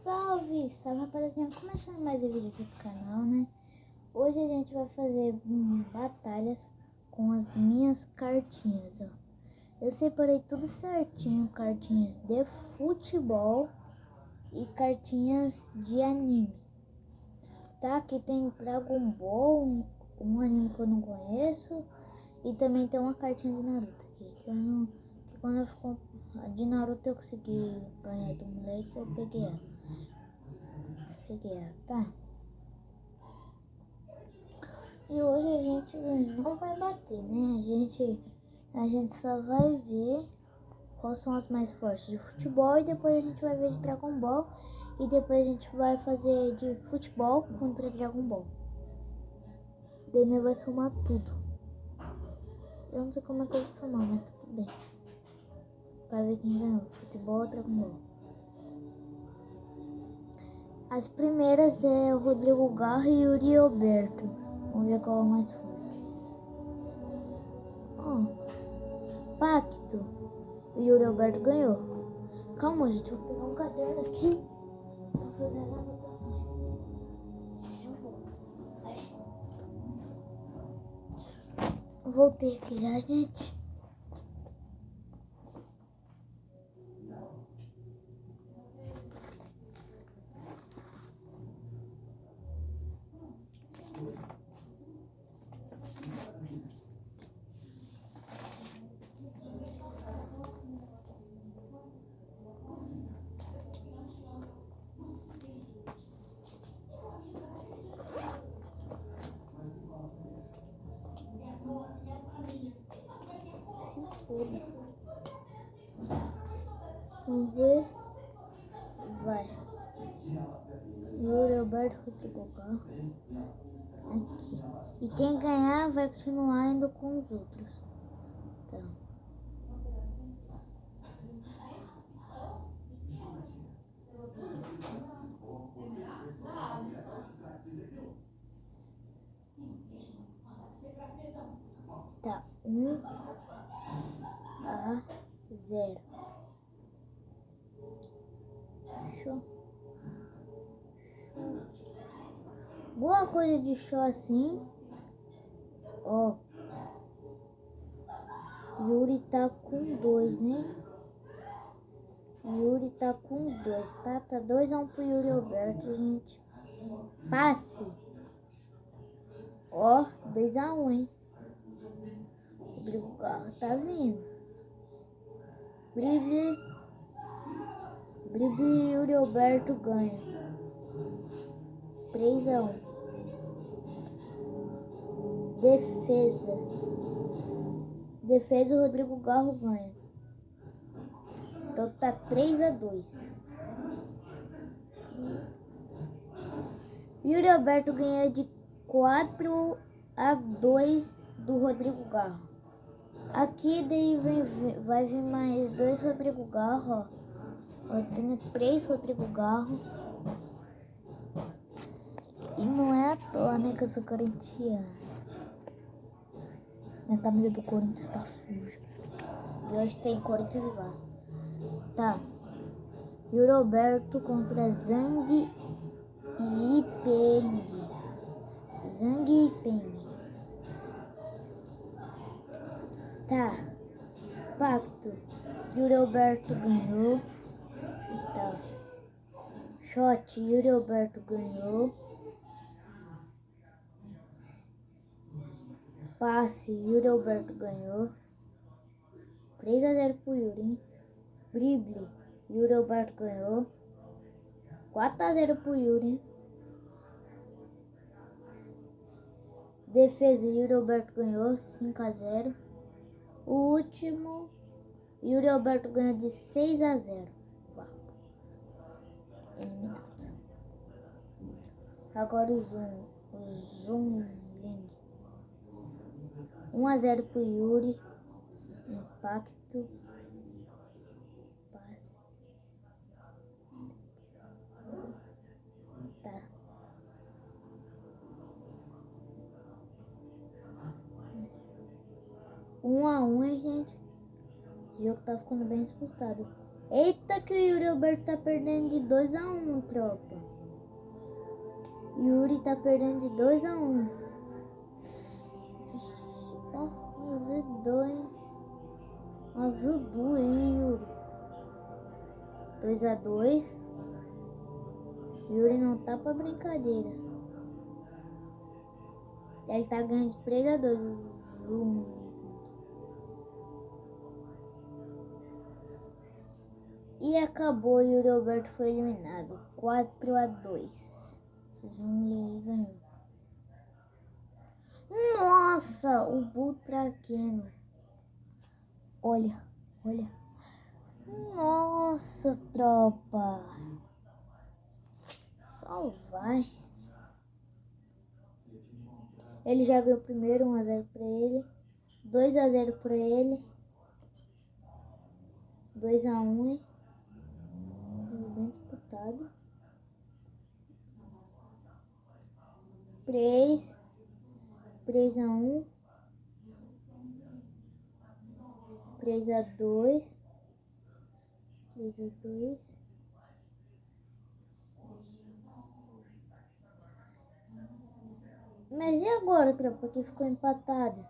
Salve, salve rapaziada, começando mais um vídeo aqui pro canal, né? Hoje a gente vai fazer batalhas com as minhas cartinhas, ó. Eu separei tudo certinho, cartinhas de futebol e cartinhas de anime. Tá, aqui tem Dragon Ball, um anime que eu não conheço, e também tem uma cartinha de Naruto aqui, que quando eu fico de Naruto eu consegui ganhar do moleque, eu peguei ela. Tá? E hoje a gente não vai bater, né? A gente só vai ver quais são as mais fortes de futebol e depois a gente vai ver de Dragon Ball e depois a gente vai fazer de futebol contra Dragon Ball. Daí vai somar tudo. Eu não sei como é que eu vou somar, mas tudo bem. Pra ver quem ganhou, futebol ou Dragon Ball. As primeiras é o Rodrigo Garro e o Yuri Alberto. Vamos ver qual é o mais forte. Pacto. O Yuri Alberto ganhou. Calma, gente. Vou pegar um caderno aqui pra fazer as anotações. Voltei aqui já, gente. Se foda. Vamos ver. Vai. Yuri Alberto, Rodrigo Garro. Aqui. E quem ganhar vai continuar indo com os outros. Tá. Tá. 1-0. Show. Boa coisa de show assim. Ó. Yuri tá com 2, né? Yuri tá com 2, tá? Tá 2-1 pro Yuri Alberto, gente. Passe. Ó, 2-1, hein? Rodrigo Garro tá vindo. Drible e Yuri Alberto ganha. 3-1. Defesa, o Rodrigo Garro ganha. Então tá 3-2. Yuri Alberto ganha de 4-2 do Rodrigo Garro. Aqui daí vai vir mais 2 Rodrigo Garro, ó. Eu tenho 3 Rodrigo Garro. E não é à toa, né, que eu sou corintiana. Minha camisa do Corinthians tá suja. E hoje tem Corinthians e Vasco. Tá. Yuri Alberto contra Zhang Yipeng. Tá. Pacto. Yuri Alberto ganhou. Tá. Shot. Yuri Alberto ganhou. Passe. Yuri Alberto ganhou. 3-0 pro Yuri, hein? Drible. Yuri Alberto ganhou. 4-0 pro Yuri, hein? Defesa. Yuri Alberto ganhou. 5-0. O último. Yuri Alberto ganhou de 6-0. Eliminado. Agora o Zoom. 1-0 pro Yuri. Impacto. Passe. Tá. Um a um, hein, gente? Esse jogo tá ficando bem disputado. Eita, que o Yuri Alberto tá perdendo de 2-1, tropa. Yuri tá perdendo de 2-1. Ó, azedou, hein? Azedou, hein, Yuri? 2-2. Yuri não tá pra brincadeira. Ele tá ganhando de 3-2. E acabou, Yuri Alberto foi eliminado. 4-2. Ele ganhou. Nossa, o Butraqueno. Olha. Nossa, tropa. Só vai. Ele já ganhou o primeiro, 1-0 pra ele. 2-0 pra ele. 2-1. Bem disputado. 3-1. 3-2. 3-2. Mas e agora, tropa, que ficou empatado?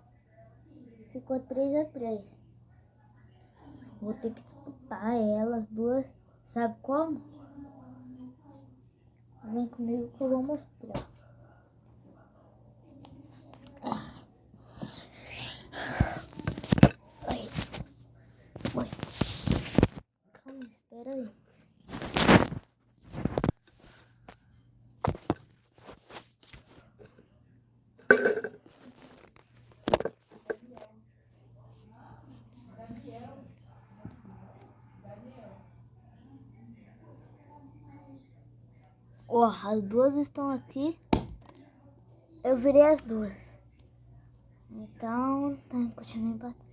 Ficou 3-3. Vou ter que disputar elas duas. Sabe como? Vem comigo que eu vou mostrar. Oi. Calma, espera aí. Ó, as duas estão aqui. Eu virei as duas. Então, tá, continua empatado.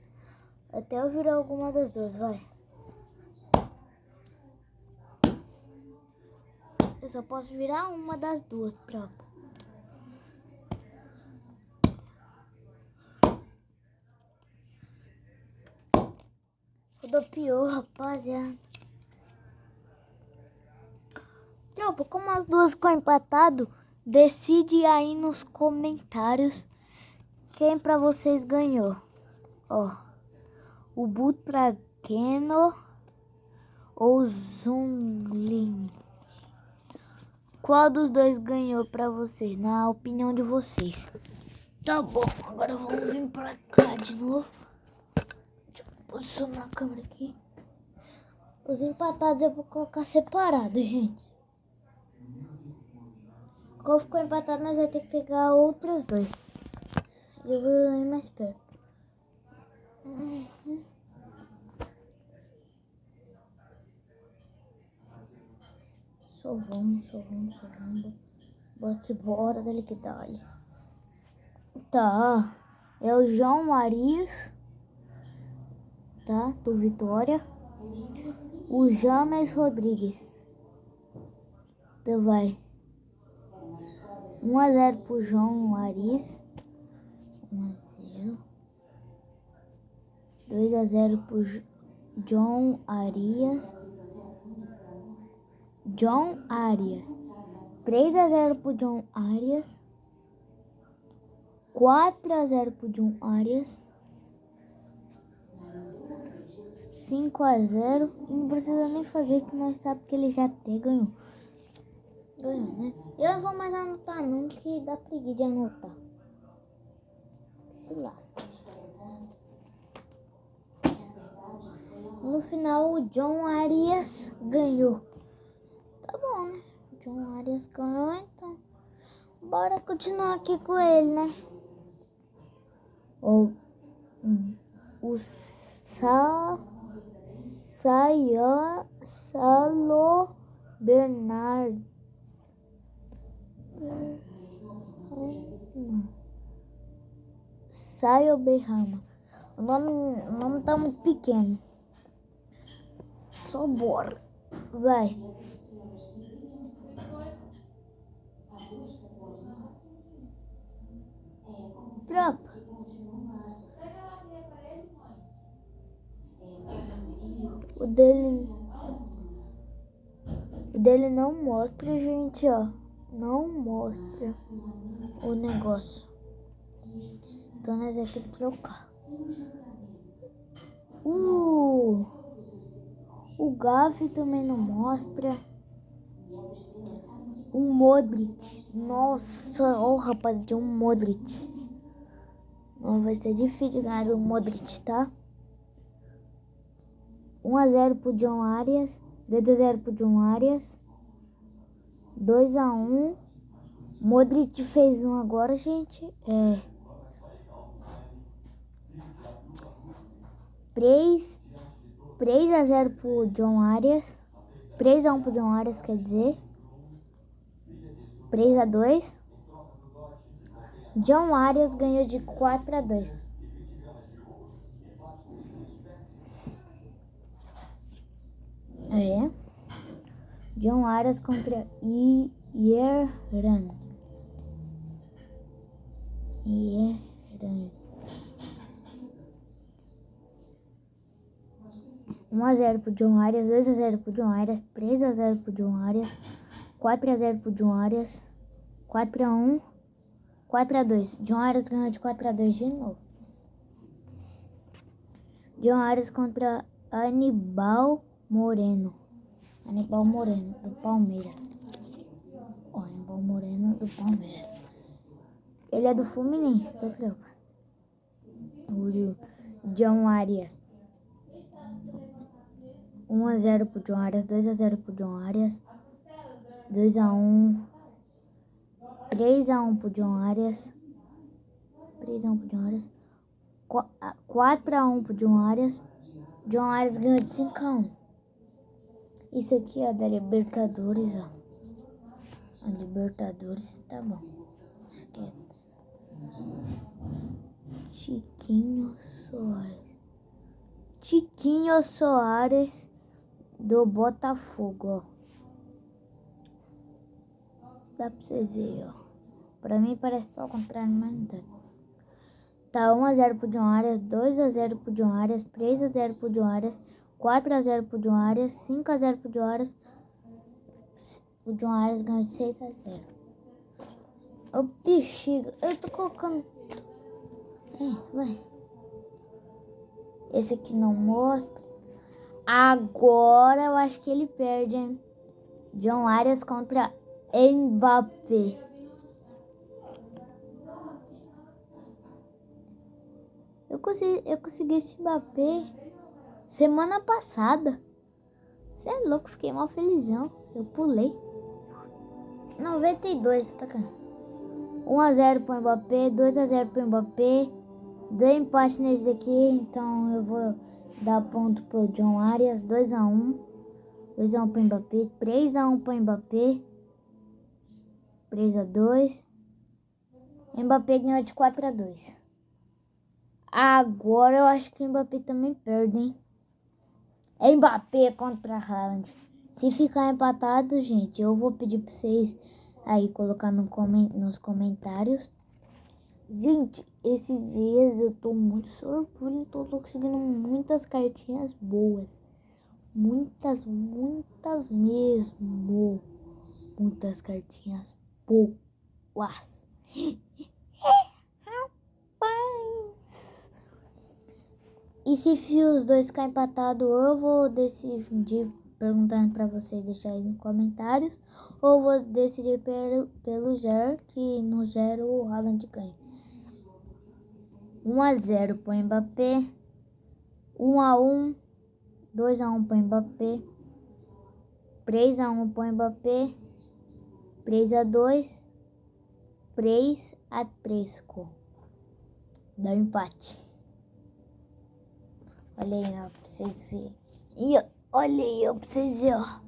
Até eu virar alguma das duas, vai. Eu só posso virar uma das duas, tropa. Rodopiou, rapaziada. Tropa, como as duas ficou empatado, decide aí nos comentários quem pra vocês ganhou. Ó, o Butraqueno ou Zunglin. Qual dos dois ganhou pra vocês, na opinião de vocês? Tá bom, agora vamos vir pra cá de novo. Deixa eu posicionar a câmera aqui. Os empatados eu vou colocar separado, gente. Qual ficou empatado, nós vamos ter que pegar outros dois. Eu vou ir mais perto. Só vamos. Bora que bora, dali que dali. Tá, é o João Marias, tá, do Vitória. O James Rodrigues. Então vai. 1-0 pro João Marias. 1-0. 2-0 pro John Arias. 3-0 pro John Arias. 4-0 pro John Arias. 5-0. Não precisa nem fazer, que nós sabemos que ele já até ganhou. Ganhou, né? Eu não vou mais anotar não, que dá preguiça de anotar. Se lasca. No final, o John Arias ganhou. Tá bom, né? O John Arias ganhou, então bora continuar aqui com ele, né? O Salo Bernardo. Saio Berrama. O nome tá muito pequeno. Só bora. Vai. Tropa. O dele dele não mostra, gente, ó. Não mostra o negócio. Então nós vamos ter que trocar. O Gavi também não mostra. O Modric. Nossa, ó, rapaz, tem um Modric. Não vai ser difícil de ganhar do Modric, tá? 1-0 pro John Arias. 2-0 pro John Arias. 2-1. Modric fez um agora, gente. 3-0 pro John Arias. 3-1 pro John Arias, quer dizer. 3-2. John Arias ganhou de 4-2. John Arias contra Yerran. 1-0 pro John Arias, 2-0 pro John Arias, 3-0 pro John Arias, 4-0 pro John Arias, 4-1, 4-2. John Arias ganhou de 4-2 de novo. John Arias contra Aníbal Moreno. Aníbal Moreno, do Palmeiras. Aníbal Moreno, do Palmeiras. Ele é do Fluminense, tá, tropa? O John Arias. 1-0 pro John Arias, 2-0 pro John Arias, 2-1, 3-1 pro John Arias, 3-1 pro John Arias, 4-1 pro John Arias. John Arias ganhou de 5-1. Isso aqui é da Libertadores, ó. A Libertadores, tá bom. Acho que é Chiquinho Soares do Botafogo, ó. Dá pra você ver, ó. Pra mim parece só o contrário, mas não dá. Tá 1-0 pro John Arias, 2-0 pro John Arias, 3-0 pro John Arias, 4-0 pro John Arias, 5-0 pro John Arias. O John Arias ganhou de 6-0. Ô, bexiga, eu tô colocando... vai. Esse aqui não mostra. Agora eu acho que ele perde, hein? John Arias contra Mbappé. Eu consegui esse Mbappé semana passada. Você é louco, fiquei mal felizão. Eu pulei. 92, tá cá. 1-0 pro Mbappé, 2-0 pro Mbappé. Deu empate nesse daqui, então eu vou dar ponto pro John Arias. 2-1. 2-1 pro Mbappé. 3-1 pro Mbappé. 3-2. Mbappé ganhou de 4-2. Agora eu acho que o Mbappé também perde, hein? Mbappé contra Haaland. Se ficar empatado, gente, eu vou pedir pra vocês aí colocar nos comentários. Gente, esses dias eu tô muito sortudo, tô conseguindo muitas cartinhas boas. Muitas mesmo. Muitas cartinhas boas. E se os dois ficarem empatados, eu vou decidir perguntando pra vocês deixarem nos comentários. Ou vou decidir pelo Ger, que no Ger o Haaland ganha. 1-0 pro Mbappé. 1-1. 2-1 pro Mbappé. 3-1 pro Mbappé. 3-2. 3-3 ficou. Dá um empate. Olha aí, ó, pra vocês verem. E olha aí, ó, pra vocês verem, ó.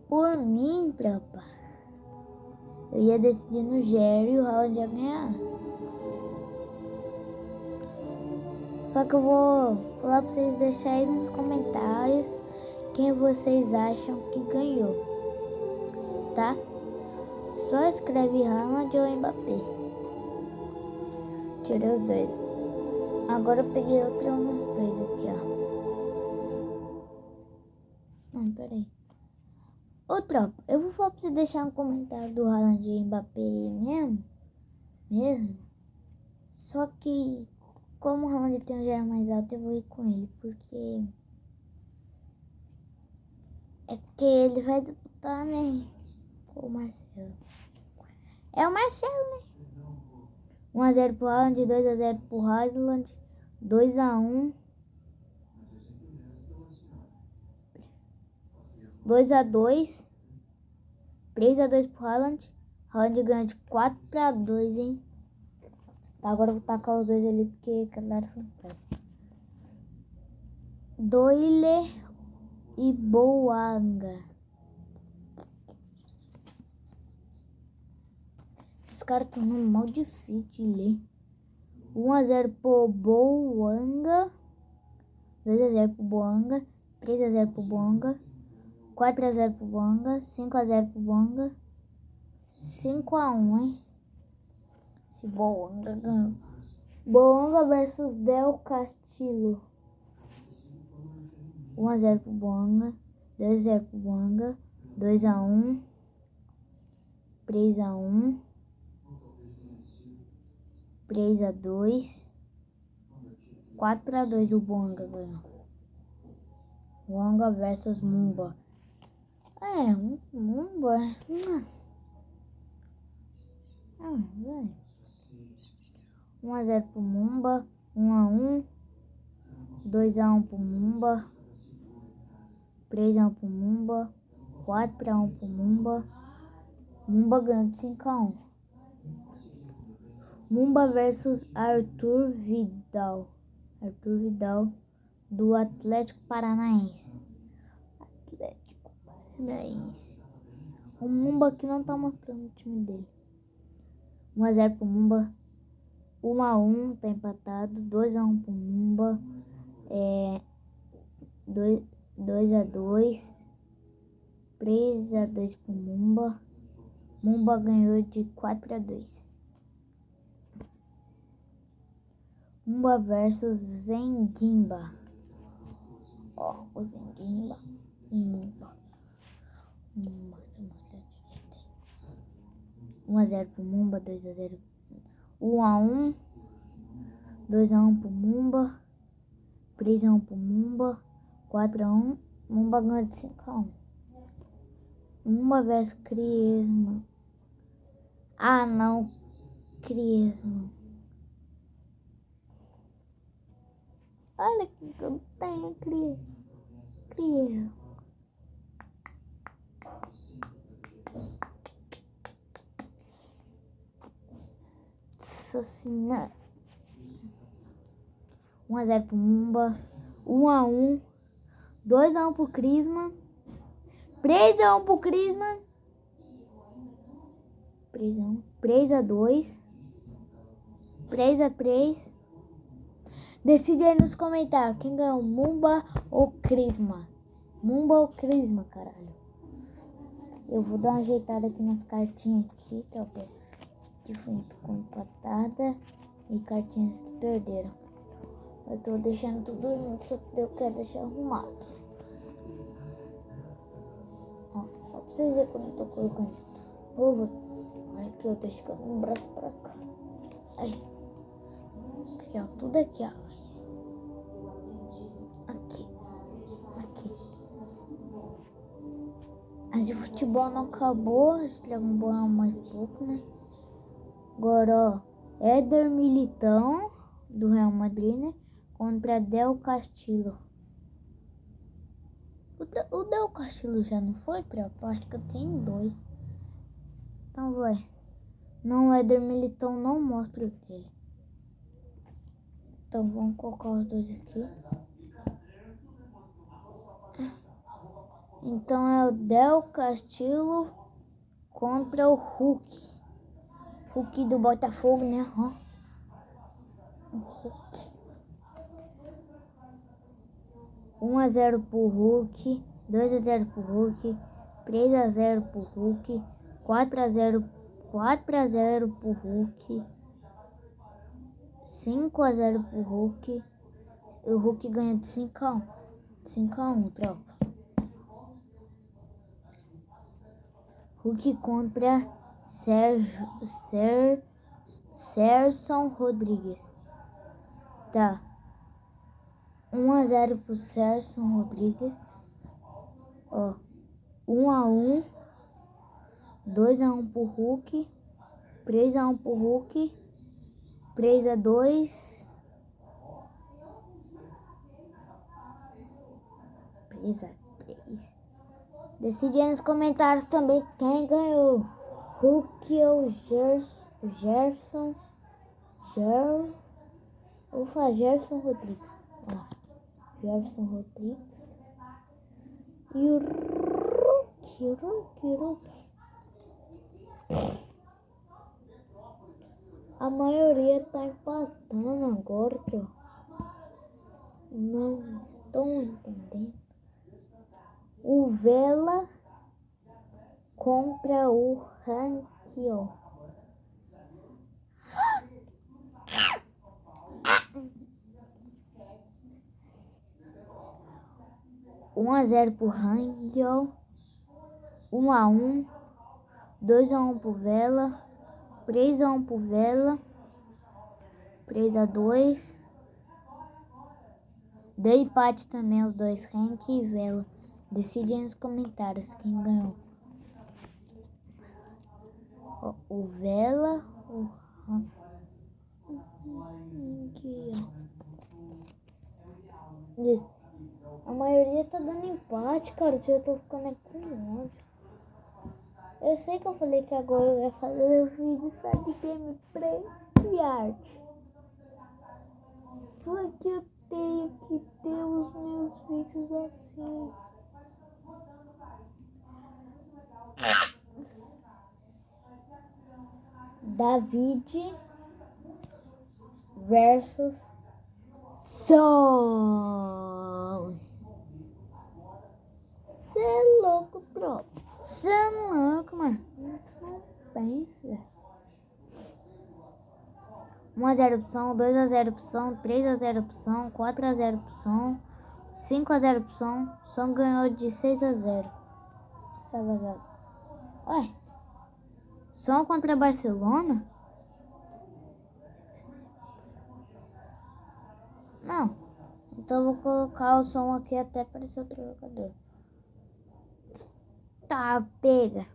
Por mim, tropa, eu ia decidir no Jerry e o Haaland ia ganhar. Só que eu vou falar pra vocês deixarem nos comentários quem vocês acham que ganhou, tá? Só escreve Haaland ou Mbappé. Tirei os dois. Agora eu peguei uns dois aqui, ó. Não, peraí. Ô, tropa, eu vou falar pra você deixar um comentário do Haaland e Mbappé mesmo. Só que, como o Haaland tem um giro mais alto, eu vou ir com ele, porque ele vai disputar, né, com o Marcelo. É o Marcelo, né? 1-0 pro Haaland, 2-0 pro Haaland, 2-1, 2-2, 3-2 pro Haaland. Haaland ganha de 4-2, hein? Tá, agora eu vou tacar os dois ali, porque claro foi um pé. Doyle e Boanga. Esses caras estão no mal difícil de ler. 1-0 pro Boanga, 2-0 pro Boanga, 3-0 pro Boanga, 4-0 pro Boanga, 5-0 pro Boanga, 5-1, hein? Esse Boanga ganhou. Boanga versus Del Castillo. 1-0 pro Boanga, 2-0 pro Boanga, 2-1, 3-1, 3-2, 4-2 o Boanga ganhou. Boanga versus Mumba. Mumba. Vai. 1-0 pro Mumba, 1-1, 2-1 pro Mumba, 3-1 pro Mumba, 4-1 pro Mumba. Mumba ganhou de 5-1. Mumba versus Arthur Vidal. Arthur Vidal do Atlético Paranaense. O Mumba aqui não tá mostrando o time dele. 1-0 pro Mumba. 1-1, tá empatado. 2-1 pro Mumba. 2-2. 3-2 pro Mumba. Mumba ganhou de 4-2. Mumba versus Zenguimba. Ó, o Zenguimba e Mumba. 1-0 pro Mumba, 2-0. 1-1, 2-1 pro Mumba, 3-1 pro Mumba, 4-1. Mumba ganhou de 5-1. Mumba versus Griezmann. Ah, não. Griezmann. Olha que eu tenho, Griezmann. Nossa senhora. 1-0 pro Mumba. 1-1. 2-1 pro Griezmann. 3-1 pro Griezmann. 3-2. 3-3. Decide aí nos comentários quem ganhou, Mumba ou Griezmann. Mumba ou Griezmann, caralho. Eu vou dar uma ajeitada aqui nas cartinhas aqui, tá bom? Que foi com empatada e cartinhas que perderam. Eu tô deixando tudo junto, só que eu quero deixar arrumado. Ó, só pra vocês verem quando eu tô colocando. Olha aqui, eu tô esticando o braço pra cá. Aí. Aqui, ó, tudo aqui, ó. Aqui. A de futebol não acabou, a de Dragon Ball é mais pouco, né? Agora, ó, Éder Militão, do Real Madrid, né? Contra Del Castillo. O Del Castillo já não foi, tropa? Acho que eu tenho 2. Então vai. Não, o Éder Militão não mostra o dele. Então vamos colocar os dois aqui. Então é o Del Castillo contra o Hulk. Hulk do Botafogo, né? Ó. O Hulk. 1-0 pro Hulk. 2-0 pro Hulk. 3-0 pro Hulk. 4-0 pro Hulk. 5-0 pro Hulk. O Hulk ganha de 5-1. 5-1, tropa. Hulk contra Serson Rodrigues. Tá. 1-0 pro Serson Rodrigues. Ó. 1-1. 2-1 pro Hulk. 3-1 pro Hulk. 3-2. 3-3. Decide aí nos comentários também quem ganhou. Hulk ou Gerson? Vou falar Gerson Rodrigues. Ó, Gerson Rodrigues. E o Hulk. A maioria tá empatando agora, ó. Não estou entendendo. O Vela contra o Rankiel. 1-0 pro Rankiel. 1-1. 2-1 pro Vela. 3-1 pro Vela. 3-2. Deu empate também os dois, Rank e Vela. Decide aí nos comentários quem ganhou. O Vela, o Rank. A maioria tá dando empate, cara. Eu tô ficando com ódio. Eu sei que eu falei que agora eu ia fazer o vídeo só de gameplay e arte. Só que eu tenho que ter os meus vídeos assim. David versus Son. Cê é louco, tropa. Cê é louco, mano. Não pensa. 1-0 pro Son, 2-0 pro Son, 3-0 pro Son, 4-0 pro Son, 5-0 pro Son. Son ganhou de 6-0. Tá vazado. Ué. Son contra Barcelona? Não. Então eu vou colocar o som aqui até aparecer outro jogador. Tá, pega.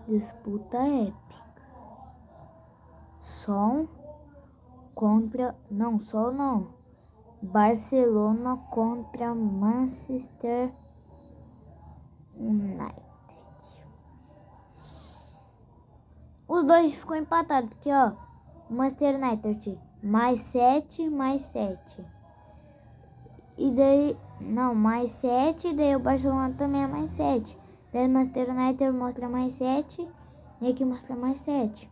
Disputa épica. Som contra... Não, Sol não. Barcelona contra Manchester United. Os dois ficou empatado, porque ó, Manchester United mais 7, mais 7. E daí, não, mais 7, daí o Barcelona também é mais 7. Daí o Manchester United mostra mais 7, e aqui mostra mais 7.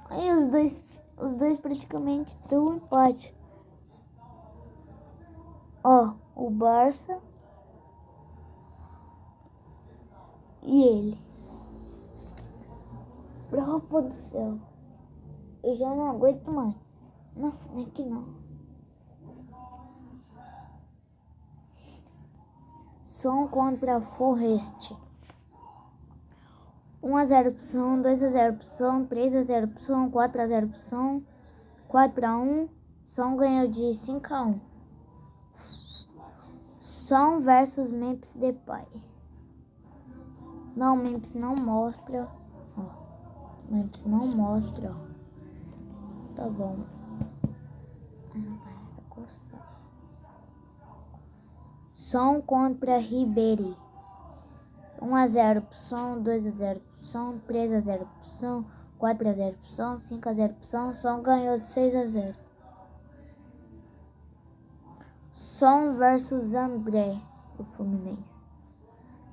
Aí os dois praticamente dão um empate. Ó, o Barça e ele. Bropa do céu. Eu já não aguento mais. Não, não é que não. Som contra Forest. 1-0 pro Som, 2-0 pro Som, 3-0 pro Som, 4-0 pro Som, 4-1. Som ganhou de 5-1. Som versus Memphis Depay. Não, Memphis não mostra. Ó, Memphis não mostra. Tá bom. Tá coçando. Som contra Ribéry. 1-0 pro Som, 2-0 pro Som, 3-0 pro Som, 4-0 pro Som, 5-0 pro Som. Som ganhou de 6-0. Som versus André, do Fluminense.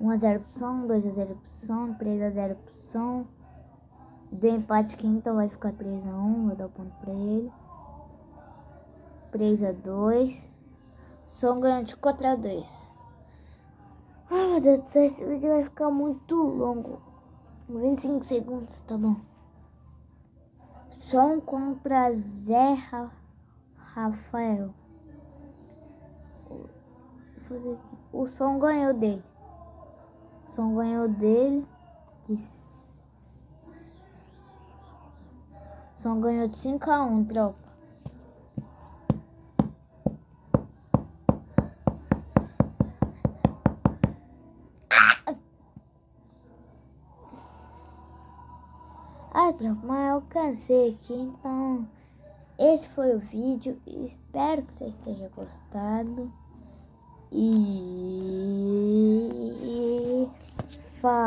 1-0 pro Som, 2-0 pro Som, 3-0 pro Som. Deu empate aqui, então vai ficar 3-1. Vou dar o ponto pra ele. 3-2. Som ganhou de 4-2. Ai, meu Deus do céu, esse vídeo vai ficar muito longo. 25 segundos, tá bom. Som contra Rafael. Vou fazer aqui. O som ganhou dele. O som ganhou dele. O som ganhou de 5-1, tropa. Ah, tropa, mas eu cansei aqui, então esse foi o vídeo. Espero que você esteja gostado. E falou.